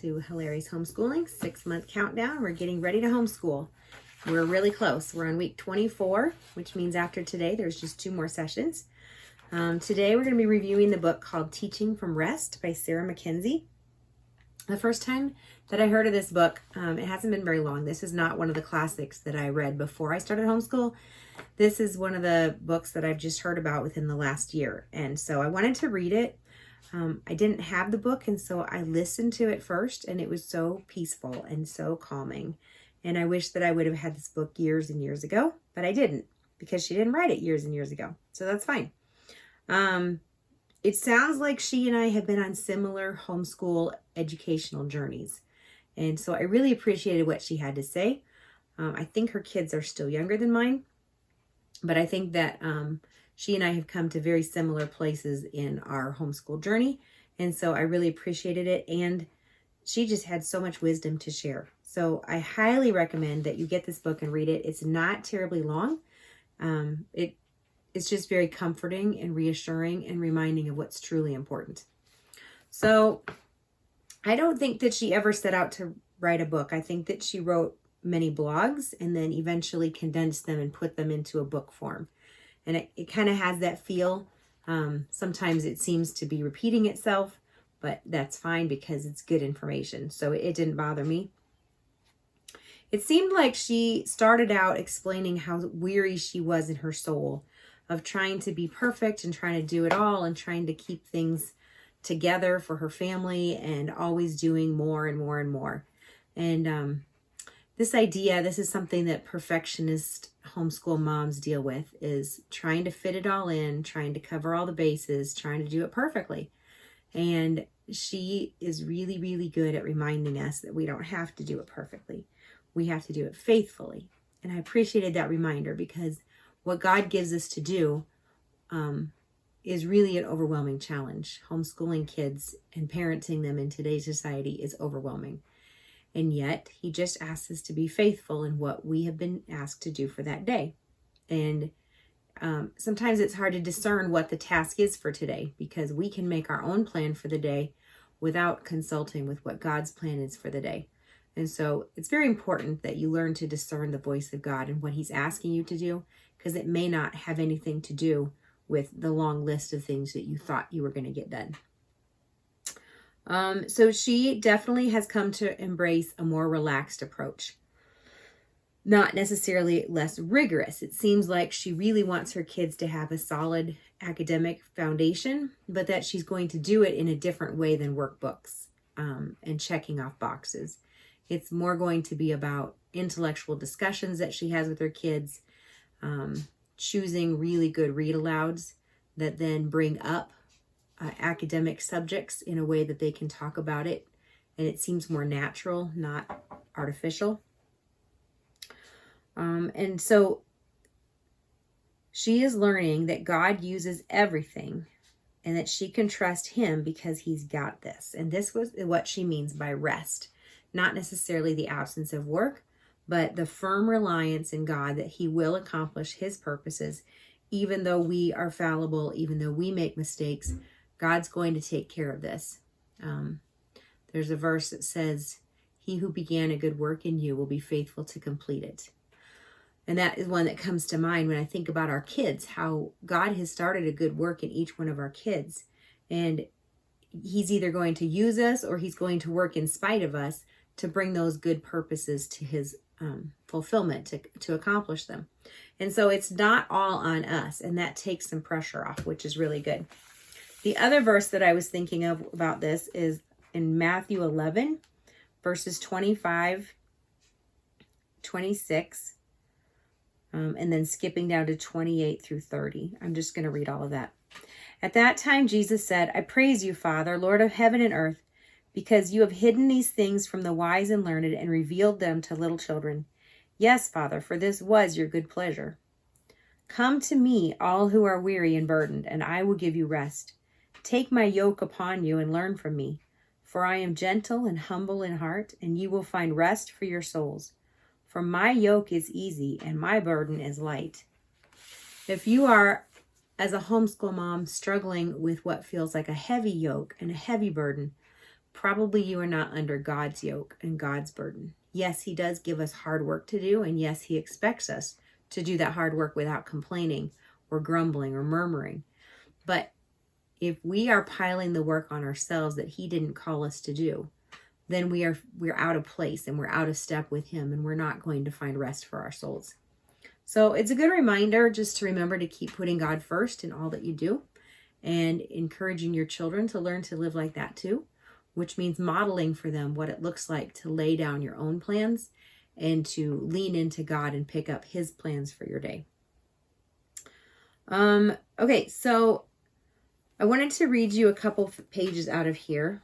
to Hilary's Homeschooling 6-month countdown. We're getting ready to homeschool. We're really close. We're on week 24, which means after today, there's just 2 more sessions. Today, we're going to be reviewing the book called Teaching from Rest by Sarah Mackenzie. The first time that I heard of this book, it hasn't been very long. This is not one of the classics that I read before I started homeschool. This is one of the books that I've just heard about within the last year. And so I wanted to read it. I didn't have the book, and so I listened to it first, and it was so peaceful and so calming. And I wish that I would have had this book years and years ago, but I didn't, because she didn't write it years and years ago. So that's fine. It sounds like she and I have been on similar homeschool educational journeys. And so I really appreciated what she had to say. I think her kids are still younger than mine, but I think that she and I have come to very similar places in our homeschool journey. And so I really appreciated it. And she just had so much wisdom to share. So I highly recommend that you get this book and read it. It's not terribly long. It's just very comforting and reassuring and reminding of what's truly important. So I don't think that she ever set out to write a book. I think that she wrote many blogs and then eventually condensed them and put them into a book form. And it kind of has that feel. Sometimes it seems to be repeating itself, but that's fine because it's good information. So it didn't bother me. It seemed like she started out explaining how weary she was in her soul of trying to be perfect and trying to do it all and trying to keep things together for her family and always doing more and more and more. And this is something that perfectionist homeschool moms deal with, is trying to fit it all in, trying to cover all the bases, trying to do it perfectly. And she is really, really good at reminding us that we don't have to do it perfectly. We have to do it faithfully. And I appreciated that reminder, because what God gives us to do is really an overwhelming challenge. Homeschooling kids and parenting them in today's society is overwhelming. And yet, he just asks us to be faithful in what we have been asked to do for that day. And sometimes it's hard to discern what the task is for today, because we can make our own plan for the day without consulting with what God's plan is for the day. And so it's very important that you learn to discern the voice of God and what he's asking you to do, because it may not have anything to do with the long list of things that you thought you were going to get done. So she definitely has come to embrace a more relaxed approach. Not necessarily less rigorous. It seems like she really wants her kids to have a solid academic foundation, but that she's going to do it in a different way than workbooks and checking off boxes. It's more going to be about intellectual discussions that she has with her kids, choosing really good read-alouds that then bring up academic subjects in a way that they can talk about it, and it seems more natural, not artificial. And so she is learning that God uses everything and that she can trust him because he's got this. And this was what she means by rest. Not necessarily the absence of work, but the firm reliance in God that he will accomplish his purposes. Even though we are fallible, even though we make mistakes, God's going to take care of this. There's a verse that says, he who began a good work in you will be faithful to complete it. And that is one that comes to mind when I think about our kids, how God has started a good work in each one of our kids. And he's either going to use us or he's going to work in spite of us to bring those good purposes to his fulfillment, to accomplish them. And so it's not all on us, and that takes some pressure off, which is really good. The other verse that I was thinking of about this is in Matthew 11, verses 25, 26, and then skipping down to 28 through 30. I'm just going to read all of that. At that time, Jesus said, I praise you, Father, Lord of heaven and earth, because you have hidden these things from the wise and learned and revealed them to little children. Yes, Father, for this was your good pleasure. Come to me, all who are weary and burdened, and I will give you rest. Take my yoke upon you and learn from me, for I am gentle and humble in heart, and you will find rest for your souls. For my yoke is easy and my burden is light. If you are, as a homeschool mom, struggling with what feels like a heavy yoke and a heavy burden, probably you are not under God's yoke and God's burden. Yes, he does give us hard work to do, and yes, he expects us to do that hard work without complaining or grumbling or murmuring. But if we are piling the work on ourselves that he didn't call us to do, then we're out of place and we're out of step with him, and we're not going to find rest for our souls. So it's a good reminder just to remember to keep putting God first in all that you do, and encouraging your children to learn to live like that too, which means modeling for them what it looks like to lay down your own plans and to lean into God and pick up his plans for your day. Okay, so I wanted to read you a couple pages out of here.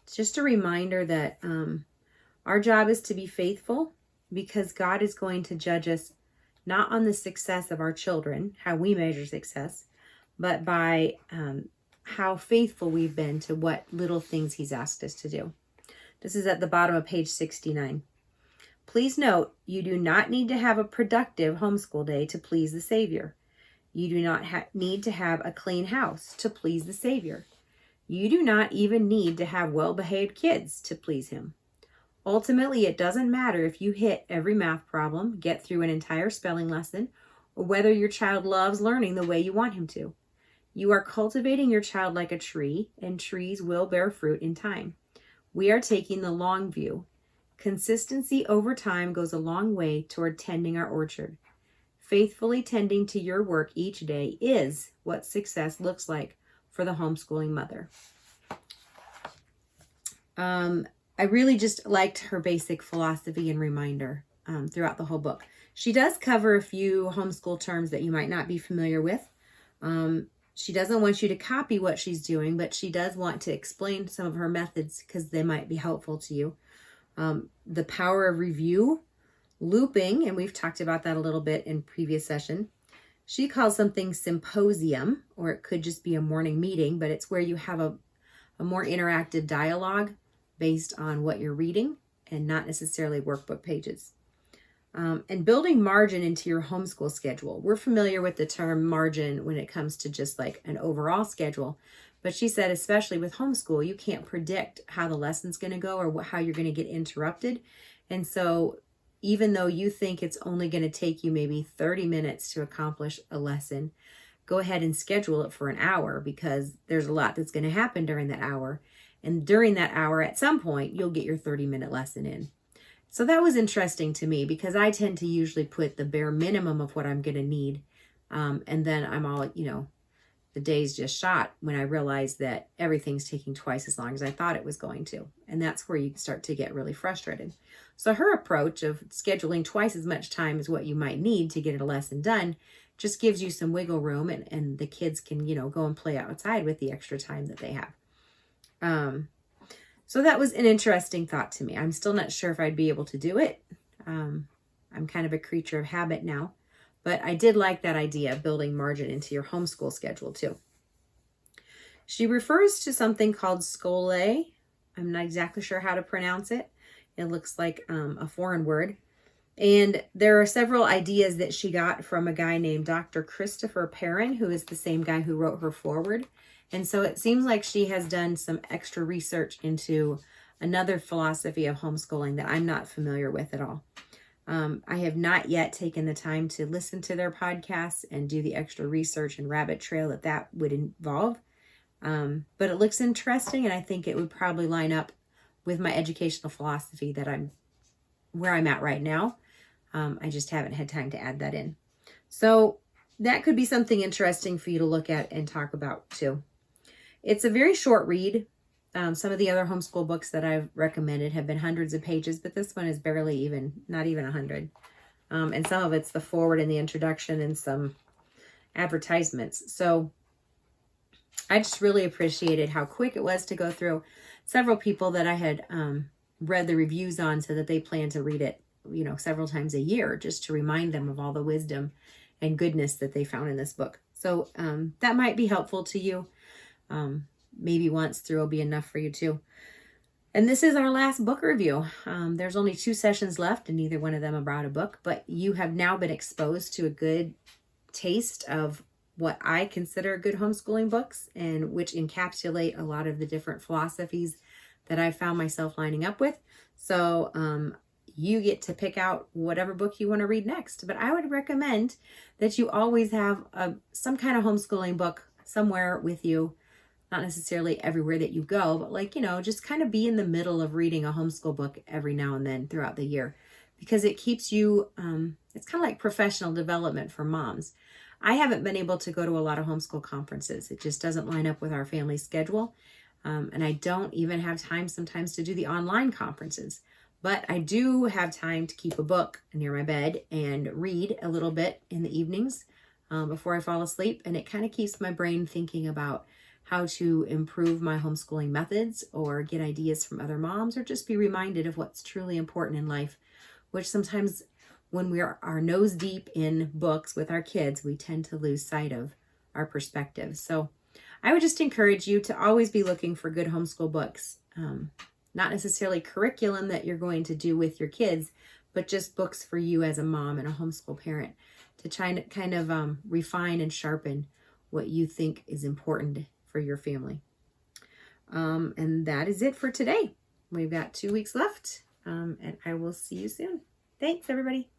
It's just a reminder that our job is to be faithful, because God is going to judge us not on the success of our children, how we measure success, but by how faithful we've been to what little things he's asked us to do. This is at the bottom of page 69. Please note, you do not need to have a productive homeschool day to please the Savior. You do not need to have a clean house to please the Savior. You do not even need to have well-behaved kids to please him. Ultimately, it doesn't matter if you hit every math problem, get through an entire spelling lesson, or whether your child loves learning the way you want him to. You are cultivating your child like a tree, and trees will bear fruit in time. We are taking the long view. Consistency over time goes a long way toward tending our orchard. Faithfully tending to your work each day is what success looks like for the homeschooling mother. I really just liked her basic philosophy and reminder throughout the whole book. She does cover a few homeschool terms that you might not be familiar with. She doesn't want you to copy what she's doing, but she does want to explain some of her methods because they might be helpful to you. The power of review, looping, and we've talked about that a little bit in previous session. She calls something symposium, or it could just be a morning meeting, but it's where you have a more interactive dialogue based on what you're reading and not necessarily workbook pages. And building margin into your homeschool schedule. We're familiar with the term margin when it comes to just like an overall schedule, but she said especially with homeschool, you can't predict how the lesson's going to go or how you're going to get interrupted. And so even though you think it's only going to take you maybe 30 minutes to accomplish a lesson, go ahead and schedule it for an hour, because there's a lot that's going to happen during that hour. And during that hour, at some point, you'll get your 30-minute lesson in. So that was interesting to me, because I tend to usually put the bare minimum of what I'm going to need. And then I'm all, the day's just shot when I realize that everything's taking twice as long as I thought it was going to. And that's where you start to get really frustrated. So her approach of scheduling twice as much time as what you might need to get a lesson done just gives you some wiggle room, and the kids can, go and play outside with the extra time that they have. So that was an interesting thought to me. I'm still not sure if I'd be able to do it. I'm kind of a creature of habit now, but I did like that idea of building margin into your homeschool schedule too. She refers to something called scole. I'm not exactly sure how to pronounce it. It looks like a foreign word. And there are several ideas that she got from a guy named Dr. Christopher Perrin, who is the same guy who wrote her foreword. And so it seems like she has done some extra research into another philosophy of homeschooling that I'm not familiar with at all. I have not yet taken the time to listen to their podcasts and do the extra research and rabbit trail that would involve. But it looks interesting, and I think it would probably line up with my educational philosophy where I'm at right now. I just haven't had time to add that in. So that could be something interesting for you to look at and talk about too. It's a very short read. Some of the other homeschool books that I've recommended have been hundreds of pages, but this one is not even 100. And some of it's the foreword and the introduction and some advertisements. So I just really appreciated how quick it was to go through. Several people that I had read the reviews on said that they plan to read it, several times a year, just to remind them of all the wisdom and goodness that they found in this book. So that might be helpful to you. Maybe once through will be enough for you too. And this is our last book review. There's only 2 sessions left, and neither one of them about a book, but you have now been exposed to a good taste of what I consider good homeschooling books, and which encapsulate a lot of the different philosophies that I found myself lining up with. So you get to pick out whatever book you want to read next. But I would recommend that you always have some kind of homeschooling book somewhere with you. Not necessarily everywhere that you go, but like, just kind of be in the middle of reading a homeschool book every now and then throughout the year, because it keeps you, it's kind of like professional development for moms. I haven't been able to go to a lot of homeschool conferences. It just doesn't line up with our family schedule. And I don't even have time sometimes to do the online conferences. But I do have time to keep a book near my bed and read a little bit in the evenings before I fall asleep. And it kind of keeps my brain thinking about how to improve my homeschooling methods, or get ideas from other moms, or just be reminded of what's truly important in life, which sometimes when we are nose deep in books with our kids, we tend to lose sight of our perspective. So I would just encourage you to always be looking for good homeschool books. Not necessarily curriculum that you're going to do with your kids, but just books for you as a mom and a homeschool parent to try to kind of refine and sharpen what you think is important for your family. And that is it for today. We've got 2 weeks left, and I will see you soon. Thanks, everybody.